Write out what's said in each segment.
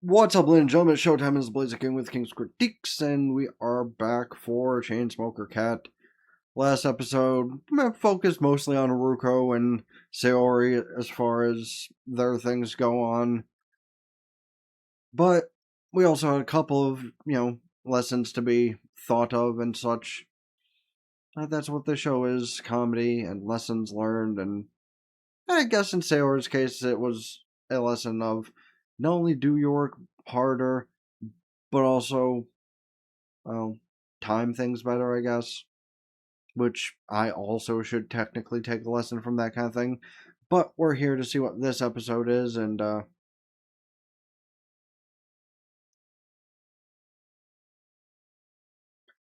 What's up, ladies and gentlemen? Showtime is Blazer King with King's Critiques, and we are back for Chainsmoker Cat. Last episode focused mostly on Aruko and Sayori as far as their things go on, but we also had a couple of, lessons to be thought of and such. That's what the show is, comedy and lessons learned, and I guess in Sayori's case it was a lesson of not only do your work harder, but also well, time things better, I guess. Which I also should technically take a lesson from that kind of thing. But we're here to see what this episode is, and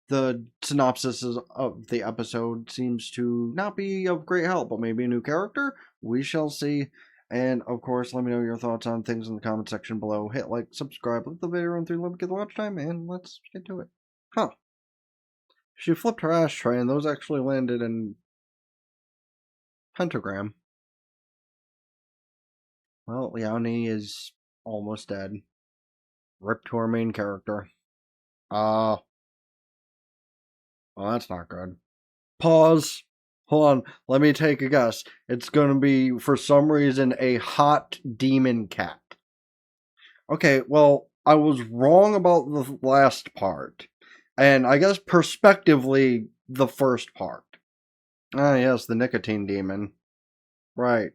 the synopsis of the episode seems to not be of great help, but maybe a new character? We shall see. And of course, let me know your thoughts on things in the comment section below. Hit like, subscribe, let the video run through, let me get the watch time, and let's get to it. Huh. She flipped her ashtray, and those actually landed in pentagram. Well, Yani is almost dead. Rip to our main character. Uh, well, that's not good. Pause. Hold on. Let me take a guess. It's gonna be, for some reason, a hot demon cat. Okay, well, I was wrong about the last part. And I guess prospectively, the first part. Ah, yes, the nicotine demon. Right.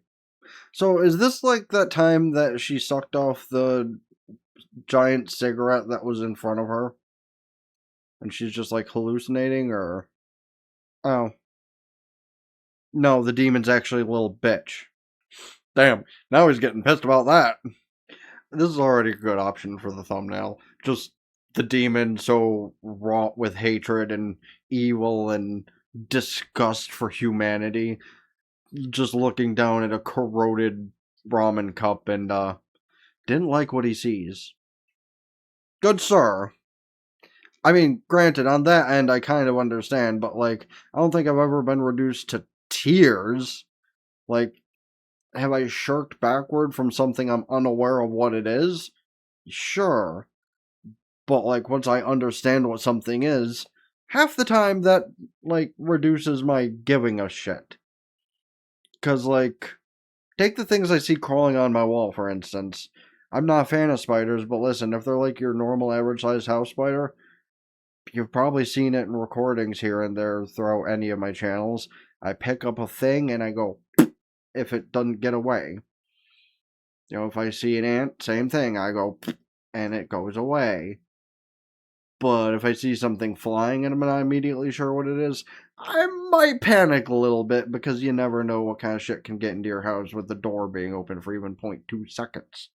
So is this like that time that she sucked off the giant cigarette that was in front of her? And she's just like hallucinating, or oh no, the demon's actually a little bitch. Damn, now he's getting pissed about that. This is already a good option for the thumbnail. Just the demon so wrought with hatred and evil and disgust for humanity, just looking down at a corroded ramen cup and didn't like what he sees. Good sir. I mean, granted, on that end, I kind of understand, but like, I don't think I've ever been reduced to tears. Like, have I shirked backward from something I'm unaware of what it is? Sure. But like, once I understand what something is, half the time that, like, reduces my giving a shit. Cause, like, take the things I see crawling on my wall, for instance. I'm not a fan of spiders, but listen, if they're like your normal average sized house spider, you've probably seen it in recordings here and there throughout any of my channels. I pick up a thing and I go, if it doesn't get away. You know, if I see an ant, same thing. I go, and it goes away. But if I see something flying and I'm not immediately sure what it is, I might panic a little bit because you never know what kind of shit can get into your house with the door being open for even 0.2 seconds.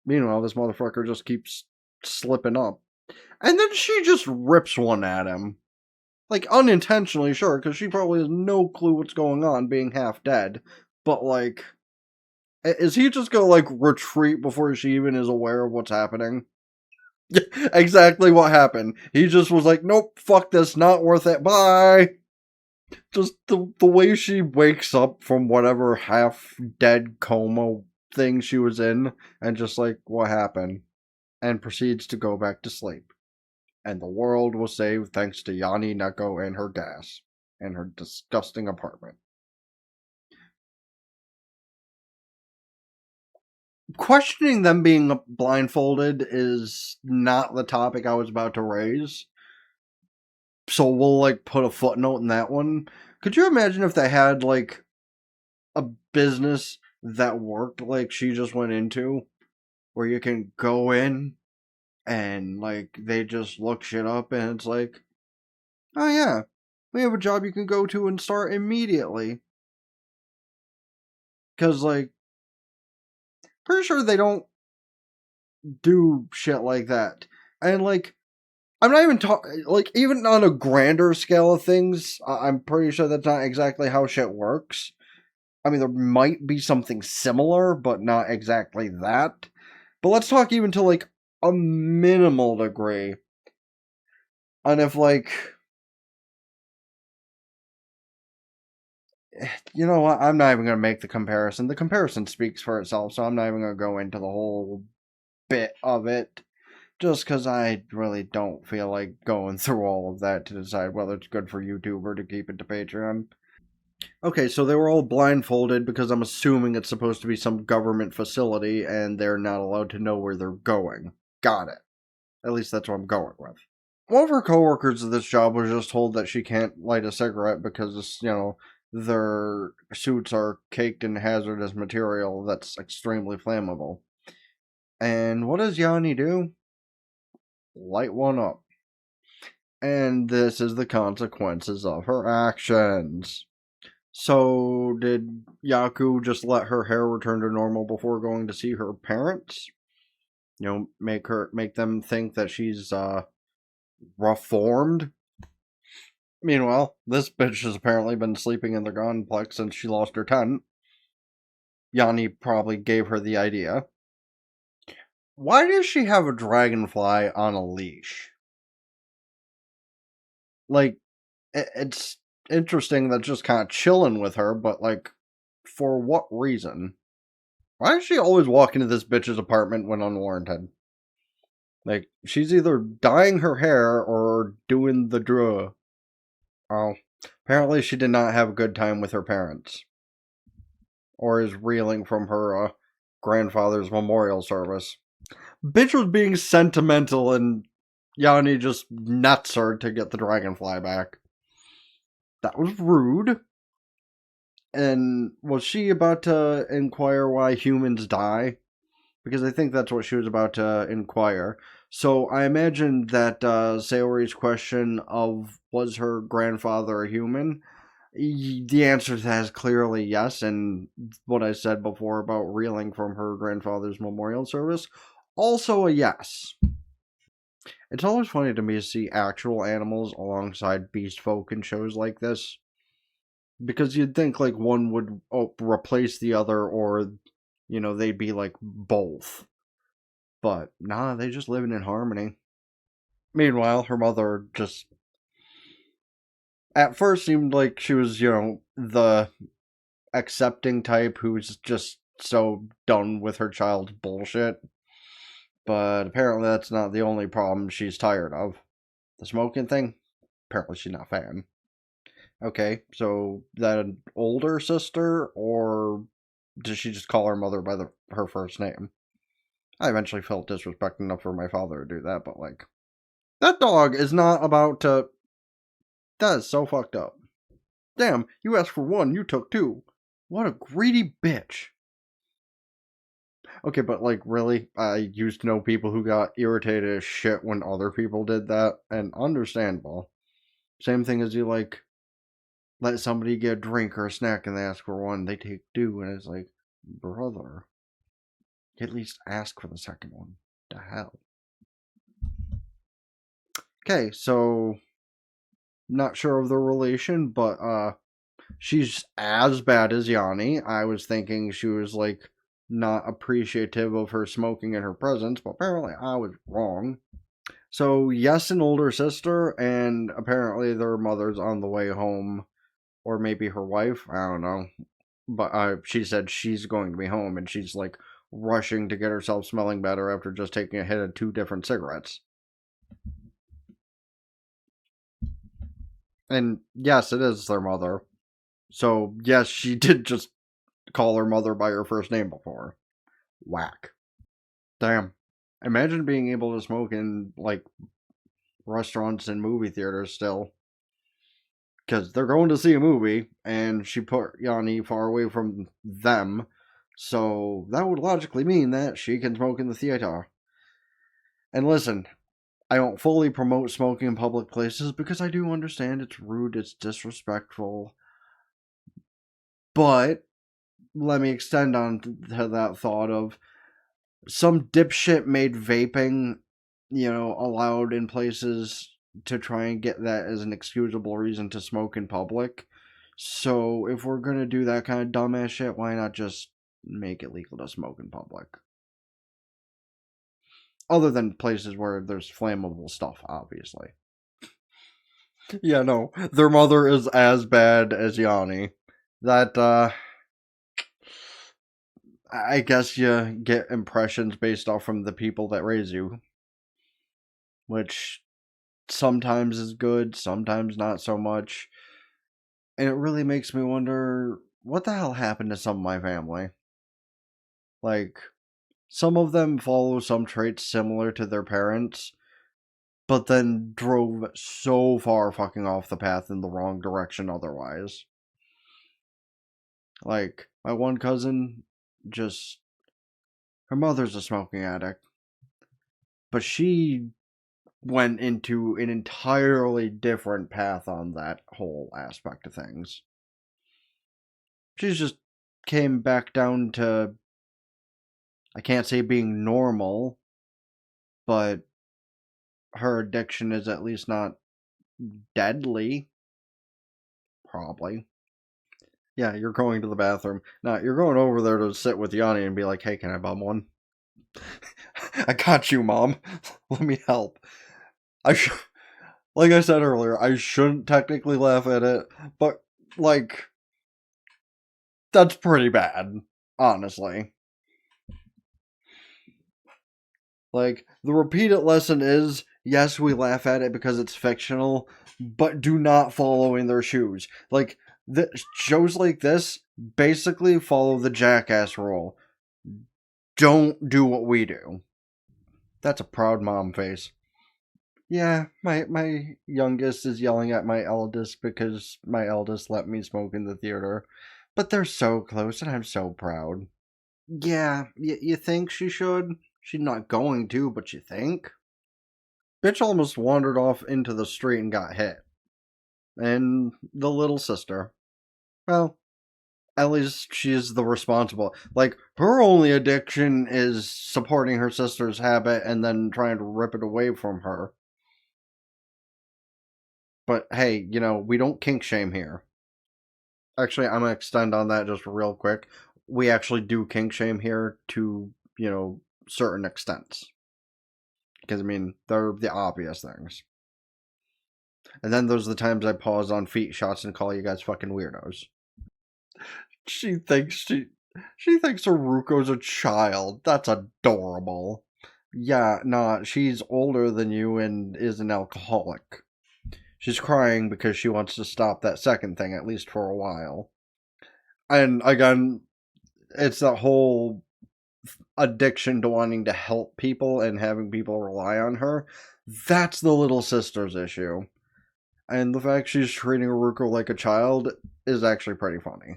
Meanwhile, this motherfucker just keeps slipping up. And then she just rips one at him. Like, unintentionally, sure, because she probably has no clue what's going on, being half dead. But, like, is he just gonna, like, retreat before she even is aware of what's happening? Exactly what happened. He just was like, nope, fuck this, not worth it, bye! Just the way she wakes up from whatever half-dead coma thing she was in, and just like, what happened? And proceeds to go back to sleep. And the world was saved thanks to Yani Neko and her gas. And her disgusting apartment. Questioning them being blindfolded is not the topic I was about to raise. So we'll like put a footnote in that one. Could you imagine if they had like a business that worked like she just went into, where you can go in and like they just look shit up and it's like, oh yeah, we have a job you can go to and start immediately. Because like, pretty sure they don't do shit like that. And like, I'm not even talking, like, even on a grander scale of things, I'm pretty sure that's not exactly how shit works. I mean, there might be something similar, but not exactly that. But let's talk even to, like, a minimal degree. And if, like, you know what, I'm not even going to make the comparison. The comparison speaks for itself, so I'm not even going to go into the whole bit of it, just because I really don't feel like going through all of that to decide whether it's good for YouTube or to keep it to Patreon. Okay, so they were all blindfolded because I'm assuming it's supposed to be some government facility and they're not allowed to know where they're going. Got it. At least that's what I'm going with. One of her coworkers at this job was just told that she can't light a cigarette because, their suits are caked in hazardous material that's extremely flammable. And what does Yani do? Light one up. And this is the consequences of her actions. So, did Yaku just let her hair return to normal before going to see her parents? Make them think that she's reformed? Meanwhile, this bitch has apparently been sleeping in the complex since she lost her tent. Yani probably gave her the idea. Why does she have a dragonfly on a leash? Like, it's interesting that just kind of chilling with her, but like, for what reason? Why does she always walk into this bitch's apartment when unwarranted? Like, she's either dyeing her hair or doing the draw. Oh, apparently she did not have a good time with her parents. Or is reeling from her grandfather's memorial service. Bitch was being sentimental and Yani just nuts her to get the dragonfly back. That was rude. And was she about to inquire why humans die? Because I think that's what she was about to inquire. So I imagine that Sayori's question of was her grandfather a human? The answer to that is clearly yes, and what I said before about reeling from her grandfather's memorial service, also a yes. It's always funny to me to see actual animals alongside beast folk in shows like this. Because you'd think like one would replace the other or, they'd be like both. But nah, they just living in harmony. Meanwhile, her mother just at first seemed like she was, the accepting type who's just so done with her child's bullshit. But apparently that's not the only problem she's tired of. The smoking thing? Apparently she's not a fan. Okay, so that an older sister, or does she just call her mother by her first name? I eventually felt disrespect enough for my father to do that, but like, that dog is not about to. That is so fucked up. Damn, you asked for one, you took two. What a greedy bitch. Okay, but like, really? I used to know people who got irritated as shit when other people did that, and understandable. Same thing as you, like, let somebody get a drink or a snack and they ask for one, they take two, and it's like, brother, at least ask for the second one. The hell? Okay, so, not sure of the relation, but, she's as bad as Yani. I was thinking she was, like, not appreciative of her smoking in her presence, but apparently I was wrong. So, yes, an older sister, and apparently their mother's on the way home, or maybe her wife, I don't know. But she said she's going to be home, and she's, like, rushing to get herself smelling better after just taking a hit of 2 different cigarettes. And yes, it is their mother. So, yes, she did just call her mother by her first name before. Whack. Damn. Imagine being able to smoke in, like, restaurants and movie theaters still. Because they're going to see a movie, and she put Yani far away from them. So that would logically mean that she can smoke in the theater. And listen, I don't fully promote smoking in public places because I do understand it's rude, it's disrespectful. But let me extend on to that thought of some dipshit made vaping, allowed in places to try and get that as an excusable reason to smoke in public. So if we're gonna do that kind of dumbass shit, why not just make it legal to smoke in public? Other than places where there's flammable stuff, obviously. Yeah, no. Their mother is as bad as Yani. That, I guess you get impressions based off from the people that raise you, which sometimes is good, sometimes not so much. And it really makes me wonder what the hell happened to some of my family. Like, some of them follow some traits similar to their parents, but then drove so far fucking off the path in the wrong direction otherwise. Like, my one cousin, just. Her mother's a smoking addict, but she went into an entirely different path on that whole aspect of things. She's just came back down to, I can't say being normal, but her addiction is at least not deadly. Probably. Yeah, you're going to the bathroom. Now, you're going over there to sit with Yani and be like, hey, can I bum one? I got you, Mom. Let me help. Like I said earlier, I shouldn't technically laugh at it, but, like, that's pretty bad, honestly. Like, the repeated lesson is yes, we laugh at it because it's fictional, but do not follow in their shoes. Like, shows like this basically follow the jackass rule. Don't do what we do. That's a proud mom face. Yeah, my youngest is yelling at my eldest because my eldest let me smoke in the theater. But they're so close and I'm so proud. Yeah, you think she should? She's not going to, but you think? Bitch almost wandered off into the street and got hit. And the little sister. Well, at least she's the responsible. Like, her only addiction is supporting her sister's habit and then trying to rip it away from her. But hey, we don't kink shame here. Actually, I'm gonna extend on that just real quick. We actually do kink shame here to, certain extents. Because, I mean, they're the obvious things. And then those are the times I pause on feet shots and call you guys fucking weirdos. She thinks she thinks Aruko's a child. That's adorable. Yeah, nah, she's older than you and is an alcoholic. She's crying because she wants to stop that second thing, at least for a while. And again, it's that whole addiction to wanting to help people and having people rely on her. That's the little sister's issue. And the fact she's treating Aruko like a child is actually pretty funny.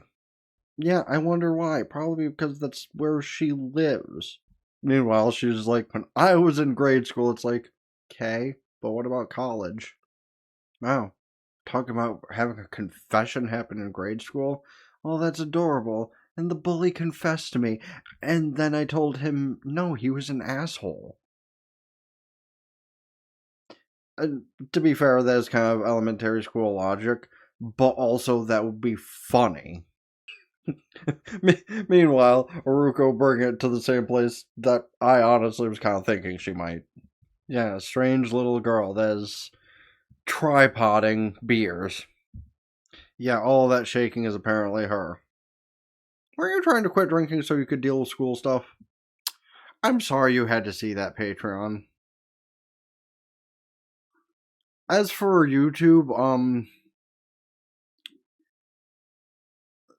Yeah, I wonder why. Probably because that's where she lives. Meanwhile, she's like, when I was in grade school, it's like, okay, but what about college? Wow, talking about having a confession happen in grade school? Oh, that's adorable. And the bully confessed to me. And then I told him, no, he was an asshole. And to be fair, that is kind of elementary school logic, but also that would be funny. Meanwhile, Aruko bring it to the same place that I honestly was kind of thinking she might. Yeah, strange little girl that is tripoding beers. Yeah, all that shaking is apparently her. Were you trying to quit drinking so you could deal with school stuff? I'm sorry you had to see that, Patreon. As for YouTube,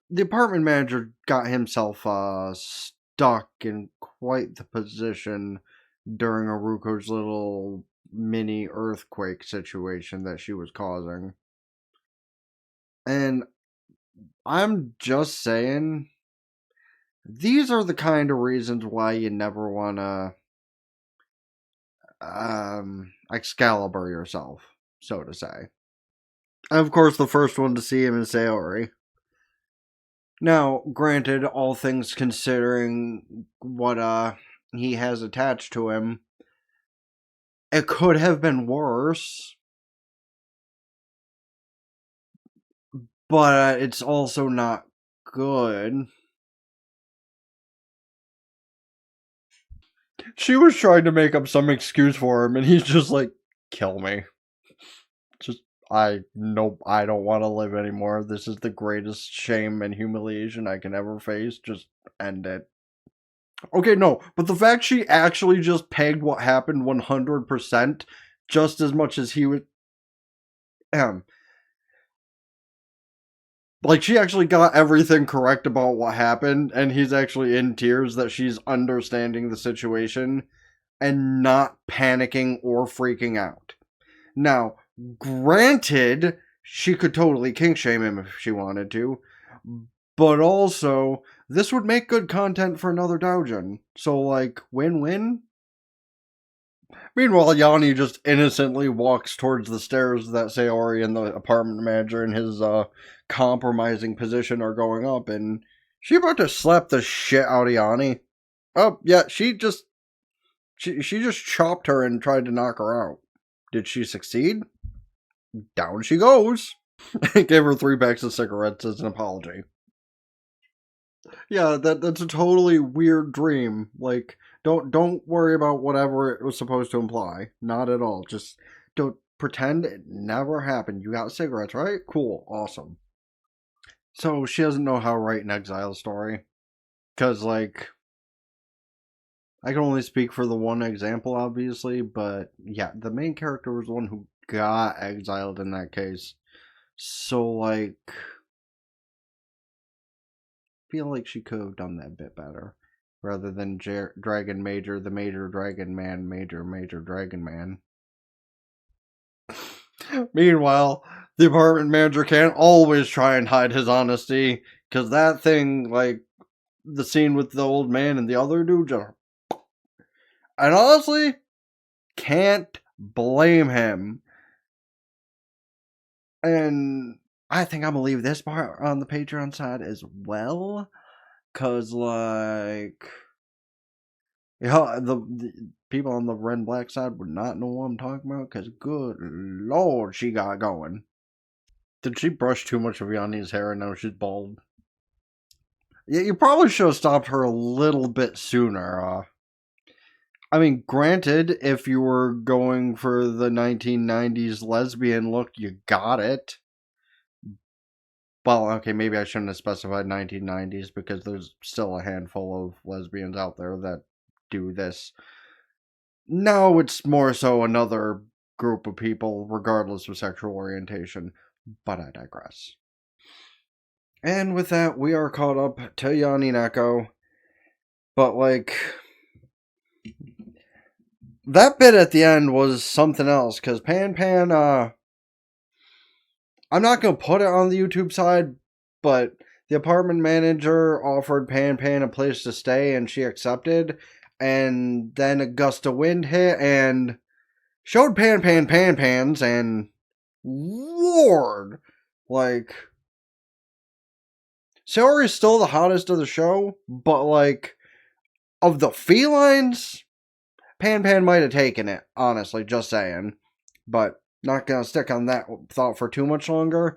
the apartment manager got himself stuck in quite the position during Aruko's little mini earthquake situation that she was causing. And I'm just saying, these are the kind of reasons why you never want to Excalibur yourself, so to say. And of course, the first one to see him is Saori. Now, granted, all things considering what he has attached to him, it could have been worse, but it's also not good. She was trying to make up some excuse for him, and he's just like, kill me. Just, nope, I don't want to live anymore. This is the greatest shame and humiliation I can ever face. Just end it. Okay, no, but the fact she actually just pegged what happened 100% just as much as he would. Um, like, she actually got everything correct about what happened, and he's actually in tears that she's understanding the situation and not panicking or freaking out. Now, granted, she could totally kink shame him if she wanted to, but also, this would make good content for another doujin. So, like, win win? Meanwhile, Yani just innocently walks towards the stairs that Sayori and the apartment manager in his compromising position are going up, and she about to slap the shit out of Yani. Oh, yeah, she just chopped her and tried to knock her out. Did she succeed? Down she goes. Gave her 3 packs of cigarettes as an apology. Yeah, that's a totally weird dream. Like, don't worry about whatever it was supposed to imply. Not at all. Just don't pretend it never happened. You got cigarettes, right? Cool, awesome. So she doesn't know how to write an exile story. Cause like I can only speak for the one example, obviously, but yeah, the main character was the one who got exiled in that case. So like feel like she could have done that bit better rather than Dragon Major, the Major Dragon Man, Major Dragon Man. Meanwhile, the apartment manager can't always try and hide his honesty because that thing, like the scene with the old man and the other dude, just, and honestly, can't blame him. And I think I'm gonna leave this part on the Patreon side as well, cause like yeah, the people on the red and black side would not know what I'm talking about, because good lord, she got going. Did she brush too much of Yanni's hair and now she's bald? Yeah, you probably should have stopped her a little bit sooner. I mean, granted, if you were going for the 1990s lesbian look, you got it. Well, okay, maybe I shouldn't have specified 1990s because there's still a handful of lesbians out there that do this. No, it's more so another group of people, regardless of sexual orientation. But I digress. And with that, we are caught up to Yani Neko. But, like, that bit at the end was something else, because I'm not going to put it on the YouTube side, but the apartment manager offered Pan Pan a place to stay, and she accepted. And then a gust of wind hit, and showed Pan Pans, and Lord, like Saori's still the hottest of the show, but like of the felines, Pan might have taken it. Honestly, just saying, but not gonna stick on that thought for too much longer.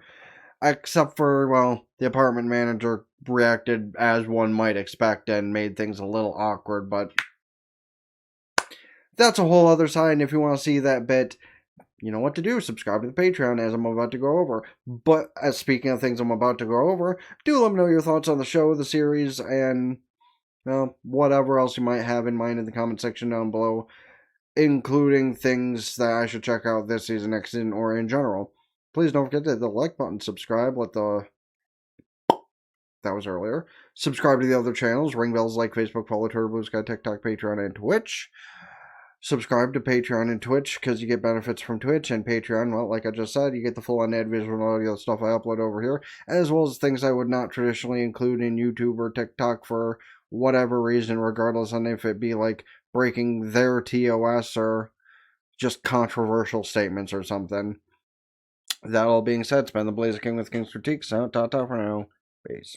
Except for the apartment manager reacted as one might expect and made things a little awkward, but that's a whole other side. And if you want to see that bit, you know what to do. Subscribe to the Patreon as I'm about to go over. But as speaking of things I'm about to go over, do let me know your thoughts on the show, the series, and whatever else you might have in mind in the comment section down below, including things that I should check out this season, next season, or in general. Please don't forget to hit the like button, subscribe, that was earlier. Subscribe to the other channels, ring bells like Facebook, follow Twitter, Blue Sky, TikTok, Patreon, and Twitch. Subscribe to Patreon and Twitch because you get benefits from Twitch and Patreon. Well, like I just said, you get the full unedited visual and audio stuff I upload over here, as well as things I would not traditionally include in YouTube or TikTok for whatever reason, regardless on if it be like breaking their TOS or just controversial statements or something. That all being said, it's been the Blazer King with King's Critique. So, ta-ta for now. Peace.